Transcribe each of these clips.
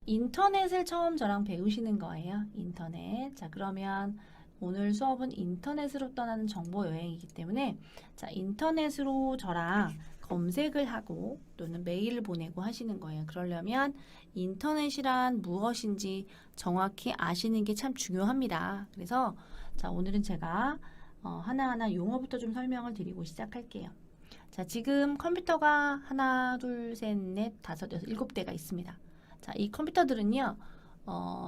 인터넷을 처음 저랑 배우시는 거예요. 인터넷. 자, 그러면 오늘 수업은 인터넷으로 떠나는 정보 여행이기 때문에 자, 인터넷으로 저랑 검색을 하고 또는 메일을 보내고 하시는 거예요. 그러려면 인터넷이란 무엇인지 정확히 아시는 게 참 중요합니다. 그래서 자, 오늘은 제가 하나하나 용어부터 좀 설명을 드리고 시작할게요. 자, 지금 컴퓨터가 하나, 둘, 셋, 넷, 다섯, 여섯, 일곱 대가 있습니다. 자, 이 컴퓨터들은요,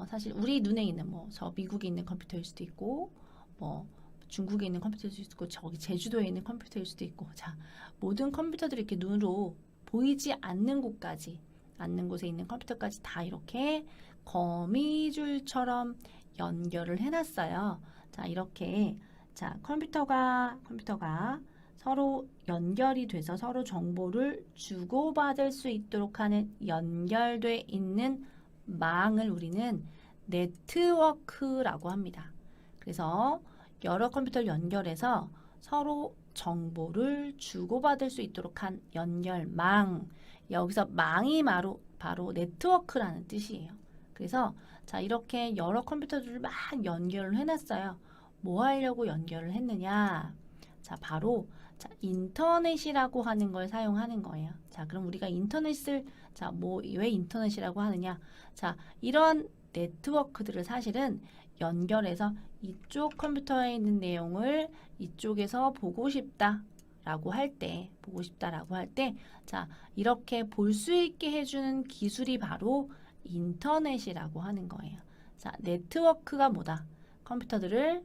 사실 우리 눈에 있는 저 미국에 있는 컴퓨터일 수도 있고, 뭐 중국에 있는 컴퓨터일 수도 있고, 저기 제주도에 있는 컴퓨터일 수도 있고, 자, 모든 컴퓨터들이 이렇게 눈으로 보이지 않는 곳까지, 않는 곳에 있는 컴퓨터까지 다 이렇게 거미줄처럼 연결을 해놨어요. 자, 이렇게, 자, 컴퓨터가 서로 연결이 돼서 서로 정보를 주고받을 수 있도록 하는 연결돼 있는 망을 우리는 네트워크라고 합니다. 그래서 여러 컴퓨터를 연결해서 서로 정보를 주고받을 수 있도록 한 연결망. 여기서 망이 바로 네트워크라는 뜻이에요. 그래서 자, 이렇게 여러 컴퓨터들을 막 연결을 해놨어요. 뭐 하려고 연결을 했느냐? 자, 바로 자, 인터넷이라고 하는 걸 사용하는 거예요. 자, 그럼 우리가 인터넷을 자, 왜 인터넷이라고 하느냐? 자, 이런 네트워크들을 사실은 연결해서 이쪽 컴퓨터에 있는 내용을 이쪽에서 보고 싶다라고 할 때, 자, 이렇게 볼 수 있게 해주는 기술이 바로 인터넷이라고 하는 거예요. 자, 네트워크가 뭐다? 컴퓨터들을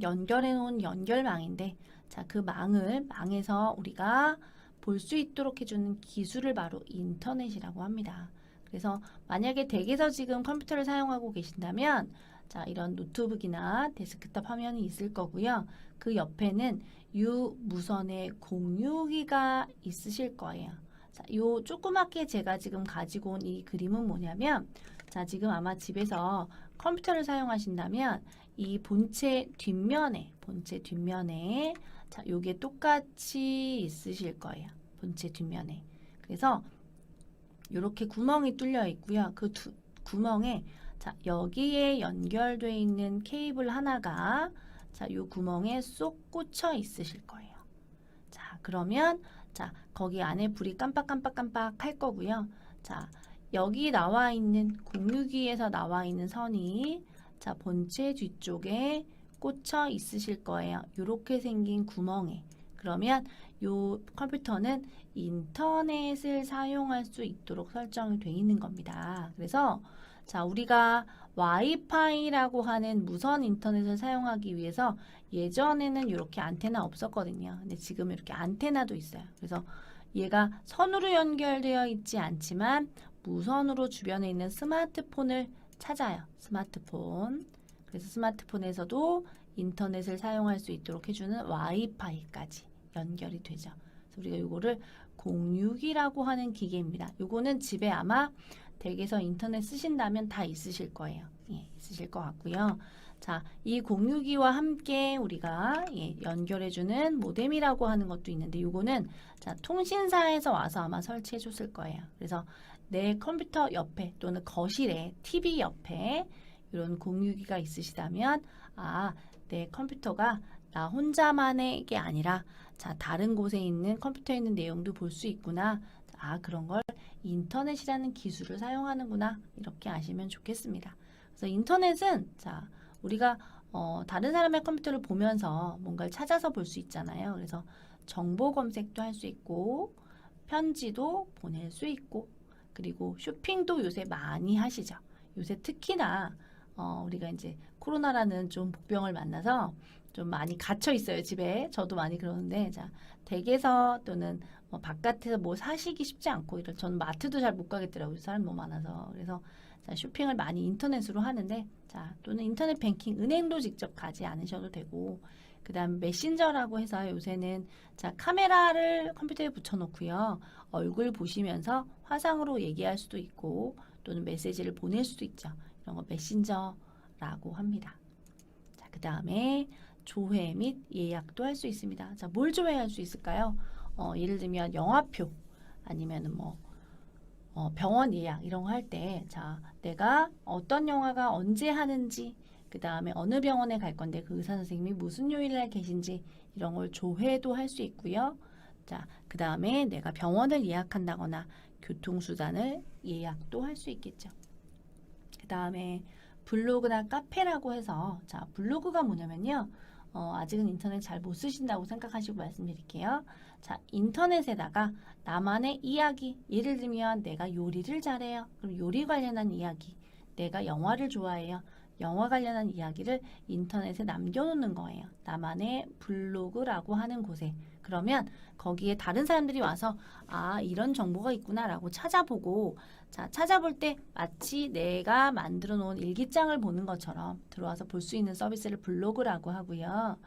연결해 놓은 연결망인데 자, 그 망에서 우리가 볼 수 있도록 해주는 기술을 바로 인터넷이라고 합니다. 그래서 만약에 댁에서 지금 컴퓨터를 사용하고 계신다면 자, 이런 노트북이나 데스크탑 화면이 있을 거고요. 그 옆에는 유무선의 공유기가 있으실 거예요. 자, 요 조그맣게 제가 지금 가지고 온 이 그림은 뭐냐면 자, 지금 아마 집에서 컴퓨터를 사용하신다면 이 본체 뒷면에 자, 요게 똑같이 있으실 거예요. 본체 뒷면에. 그래서 이렇게 구멍이 뚫려 있고요. 그 구멍에 자, 여기에 연결되어 있는 케이블 하나가 자, 요 구멍에 쏙 꽂혀 있으실 거예요. 자, 그러면 자, 거기 안에 불이 깜빡깜빡깜빡 할 거고요. 자, 여기 나와 있는 공유기에서 나와 있는 선이 자, 본체 뒤쪽에 꽂혀 있으실 거예요. 이렇게 생긴 구멍에. 그러면 요 컴퓨터는 인터넷을 사용할 수 있도록 설정이 되어 있는 겁니다. 그래서 자, 우리가 와이파이라고 하는 무선 인터넷을 사용하기 위해서 예전에는 이렇게 안테나 없었거든요. 근데 지금 이렇게 안테나도 있어요. 그래서 얘가 선으로 연결되어 있지 않지만 무선으로 주변에 있는 스마트폰을 찾아요. 스마트폰. 그래서 스마트폰에서도 인터넷을 사용할 수 있도록 해주는 와이파이까지 연결이 되죠. 그래서 우리가 이거를 공유기라고 하는 기계입니다. 이거는 집에 아마 댁에서 인터넷 쓰신다면 다 있으실 거예요. 예, 있으실 것 같고요. 자, 이 공유기와 함께 우리가 연결해주는 모뎀이라고 하는 것도 있는데 이거는 자, 통신사에서 와서 아마 설치해 줬을 거예요. 그래서 내 컴퓨터 옆에 또는 거실에 TV 옆에 이런 공유기가 있으시다면 아, 내 컴퓨터가 나 혼자만의 게 아니라 자, 다른 곳에 있는 컴퓨터에 있는 내용도 볼 수 있구나. 아, 그런 걸 인터넷이라는 기술을 사용하는구나. 이렇게 아시면 좋겠습니다. 그래서 인터넷은 자, 우리가 다른 사람의 컴퓨터를 보면서 뭔가를 찾아서 볼 수 있잖아요. 그래서 정보 검색도 할 수 있고 편지도 보낼 수 있고 그리고 쇼핑도 요새 많이 하시죠. 요새 특히나 우리가 이제 코로나라는 좀 복병을 만나서 좀 많이 갇혀 있어요, 집에. 저도 많이 그러는데, 자, 댁에서 또는 바깥에서 뭐 사시기 쉽지 않고, 저는 마트도 잘 못 가겠더라고요. 사람 너무 많아서. 그래서, 자, 쇼핑을 많이 인터넷으로 하는데, 자, 또는 인터넷 뱅킹, 은행도 직접 가지 않으셔도 되고, 그 다음 메신저라고 해서 요새는, 자, 카메라를 컴퓨터에 붙여놓고요. 얼굴 보시면서 화상으로 얘기할 수도 있고, 또는 메시지를 보낼 수도 있죠. 이런 거 메신저라고 합니다. 자, 그 다음에 조회 및 예약도 할 수 있습니다. 자, 뭘 조회할 수 있을까요? 예를 들면 영화표 아니면은 병원 예약 이런 거 할 때, 자, 내가 어떤 영화가 언제 하는지, 그 다음에 어느 병원에 갈 건데 그 의사 선생님이 무슨 요일날 계신지 이런 걸 조회도 할 수 있고요. 자, 그 다음에 내가 병원을 예약한다거나 교통수단을 예약도 할 수 있겠죠. 그 다음에 블로그나 카페라고 해서, 자, 블로그가 뭐냐면요. 아직은 인터넷 잘 못 쓰신다고 생각하시고 말씀드릴게요. 자, 인터넷에다가 나만의 이야기, 예를 들면 내가 요리를 잘해요. 그럼 요리 관련한 이야기, 내가 영화를 좋아해요. 영화 관련한 이야기를 인터넷에 남겨놓는 거예요. 나만의 블로그라고 하는 곳에. 그러면 거기에 다른 사람들이 와서 아, 이런 정보가 있구나라고 찾아보고, 자, 찾아볼 때 마치 내가 만들어 놓은 일기장을 보는 것처럼 들어와서 볼 수 있는 서비스를 블로그라고 하고요.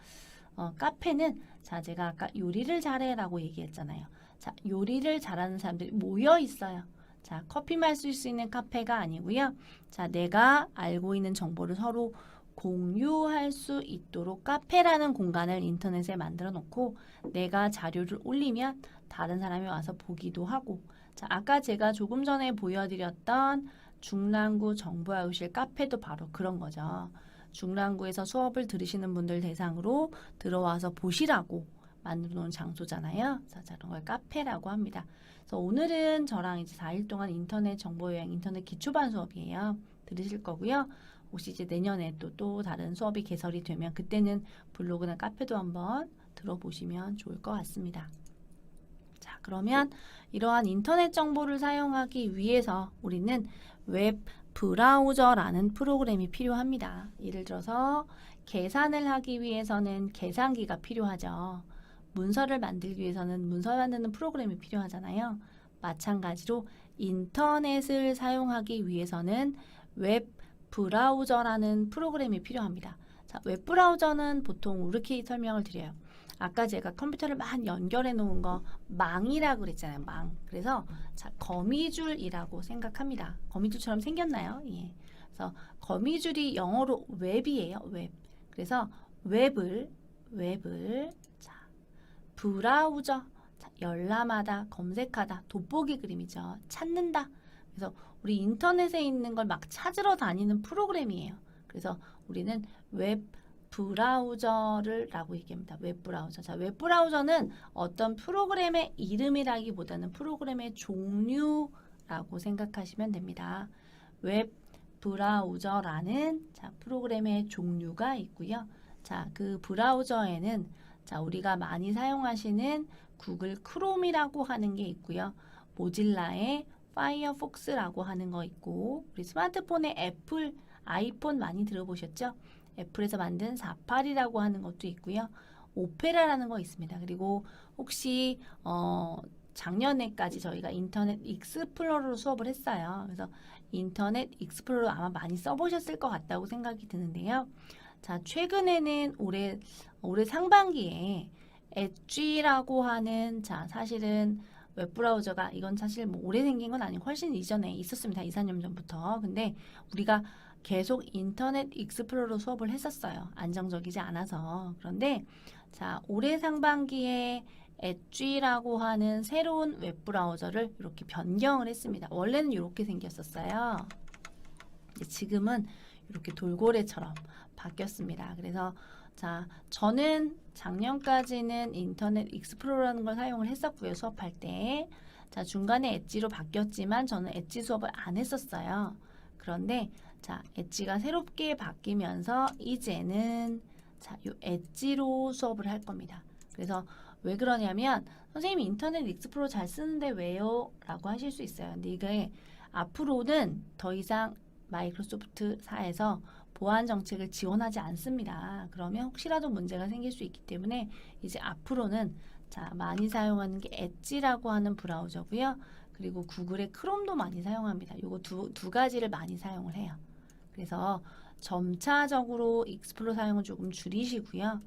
카페는, 자, 제가 아까 요리를 잘해라고 얘기했잖아요. 자, 요리를 잘하는 사람들이 모여 있어요. 자, 커피 마실 수 있는 카페가 아니고요. 자, 내가 알고 있는 정보를 서로 공유할 수 있도록 카페라는 공간을 인터넷에 만들어 놓고, 내가 자료를 올리면 다른 사람이 와서 보기도 하고, 자, 아까 제가 조금 전에 보여드렸던 중랑구 정보아웃실 카페도 바로 그런 거죠. 중랑구에서 수업을 들으시는 분들 대상으로 들어와서 보시라고 만들어 놓은 장소잖아요. 그래서 이런 걸 카페라고 합니다. 그래서 오늘은 저랑 이제 4일 동안 인터넷 정보여행, 인터넷 기초반 수업이에요. 들으실 거고요. 혹시 이제 내년에 또 다른 수업이 개설이 되면 그때는 블로그나 카페도 한번 들어보시면 좋을 것 같습니다. 자, 그러면 이러한 인터넷 정보를 사용하기 위해서 우리는 웹 브라우저라는 프로그램이 필요합니다. 예를 들어서 계산을 하기 위해서는 계산기가 필요하죠. 문서를 만들기 위해서는 문서 만드는 프로그램이 필요하잖아요. 마찬가지로 인터넷을 사용하기 위해서는 웹 브라우저라는 프로그램이 필요합니다. 자, 웹 브라우저는 보통 이렇게 설명을 드려요. 아까 제가 컴퓨터를 막 연결해 놓은 거 망이라고 그랬잖아요. 망. 그래서 자, 거미줄이라고 생각합니다. 거미줄처럼 생겼나요? 예. 그래서 거미줄이 영어로 웹이에요. 웹. 그래서 웹을 자, 브라우저, 자, 열람하다, 검색하다, 돋보기 그림이죠. 찾는다. 그래서 우리 인터넷에 있는 걸 막 찾으러 다니는 프로그램이에요. 그래서 우리는 웹 브라우저를 라고 얘기합니다. 웹브라우저. 자, 웹브라우저는 어떤 프로그램의 이름이라기보다는 프로그램의 종류라고 생각하시면 됩니다. 웹브라우저라는 자, 프로그램의 종류가 있고요. 자, 그 브라우저에는 자, 우리가 많이 사용하시는 구글 크롬이라고 하는 게 있고요. 모질라의 파이어폭스라고 하는 거 있고, 우리 스마트폰의 애플, 아이폰 많이 들어보셨죠? 애플에서 만든 사파리라고 하는 것도 있고요. 오페라라는 거 있습니다. 그리고 혹시 작년에까지 저희가 인터넷 익스플로러로 수업을 했어요. 그래서 인터넷 익스플로러 아마 많이 써보셨을 것 같다고 생각이 드는데요. 자, 최근에는 올해 상반기에 엣지라고 하는, 자, 사실은 웹브라우저가, 이건 사실 뭐 오래 생긴 건 아니고 훨씬 이전에 있었습니다. 2, 3년 전부터. 근데 우리가 계속 인터넷 익스플로러 수업을 했었어요. 안정적이지 않아서. 그런데 자, 올해 상반기에 엣지라고 하는 새로운 웹브라우저를 이렇게 변경을 했습니다. 원래는 이렇게 생겼었어요. 지금은 이렇게 돌고래처럼 바뀌었습니다. 그래서 자, 저는 작년까지는 인터넷 익스플로러라는 걸 사용을 했었고요. 수업할 때. 자, 중간에 엣지로 바뀌었지만 저는 엣지 수업을 안 했었어요. 그런데 자, 엣지가 새롭게 바뀌면서 이제는 자, 요 엣지로 수업을 할 겁니다. 그래서 왜 그러냐면 선생님 인터넷 익스플로러 잘 쓰는데 왜요? 라고 하실 수 있어요. 근데 이게 앞으로는 더 이상 마이크로소프트사에서 보안 정책을 지원하지 않습니다. 그러면 혹시라도 문제가 생길 수 있기 때문에 이제 앞으로는 자, 많이 사용하는 게 엣지라고 하는 브라우저고요. 그리고 구글의 크롬도 많이 사용합니다. 요거 두 가지를 많이 사용을 해요. 그래서 점차적으로 익스플로러 사용을 조금 줄이시고요.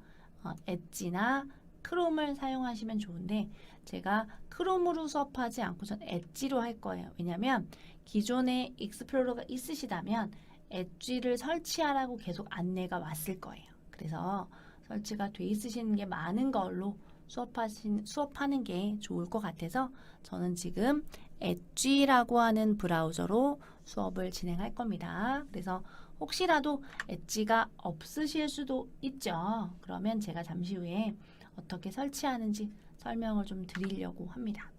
엣지나 크롬을 사용하시면 좋은데 제가 크롬으로 수업하지 않고 전 엣지로 할 거예요. 왜냐하면 기존에 익스플로러가 있으시다면 엣지를 설치하라고 계속 안내가 왔을 거예요. 그래서 설치가 돼 있으시는 게 많은 걸로 수업하는 게 좋을 것 같아서 저는 지금 엣지라고 하는 브라우저로 수업을 진행할 겁니다. 그래서 혹시라도 엣지가 없으실 수도 있죠. 그러면 제가 잠시 후에 어떻게 설치하는지 설명을 좀 드리려고 합니다.